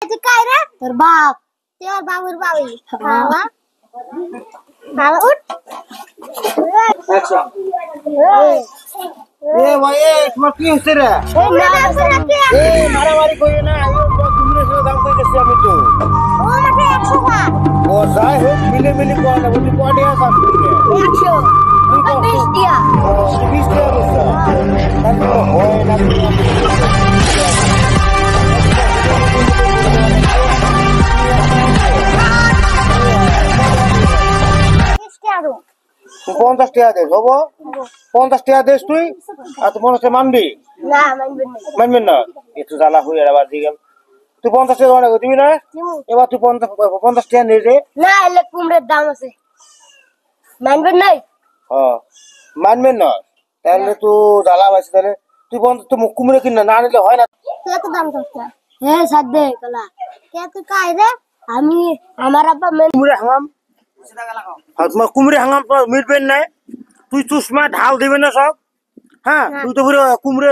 काय रे तर बाप तेव्हा बाबूर बाबी हाला हाला उठ ए भाई তোমার কি হচ্ছে রে মারামারি করি না তুমি দাম করে গেছি আমি তো ও আমাকে 100 টাকা ও যাই হোক মিলে মিলে কোয়া না বলি কোয়াডে কাজ করবে 100 20 দিয়া 20 টাকা বলছো তাহলে হয় না তুই 50 টাকা দে হবো 50 টাকা দেস তুই আর তুই 50 টাকা মানবি না মানবেন না একটু জ্বালা হয়ে আবার দিয়ে গেল তুই 50 টাকা দাও দিবি না এবার তুই 50 টাকা নিয়ে দে না এলে কুমড়ের দাম আছে মানবেন নাই হ্যাঁ মানবেন না তাহলে তুই জ্বালা আছে তাহলে তুই তুই কুমড়ে কিনা না নিলে হয় না কত দাম করতে হ্যাঁ সাদে কলা কে তুই কাই রে আমি আমার আব্বা কুমড়ে হাঙ্গাম তোমার কুমড়ে হাঙ্গাম তো মিটবেন নাই তুই চুষমা ঢাল দিবে না সব হ্যাঁ তুই তো কুমড়ে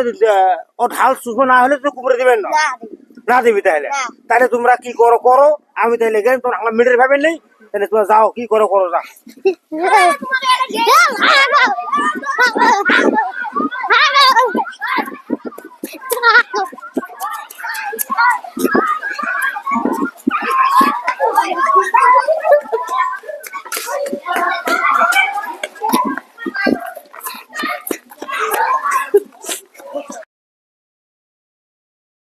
ও ঢাল চুষমা না হলে তুই কুমড়ে দিবেন না না দিবি তাহলে তাহলে তোমরা কি করো করো আমি তাহলে গেলাম তোমার হাঙ্গাম মিটের ভাবেন নেই তাহলে তোমরা যাও কি করো করো যা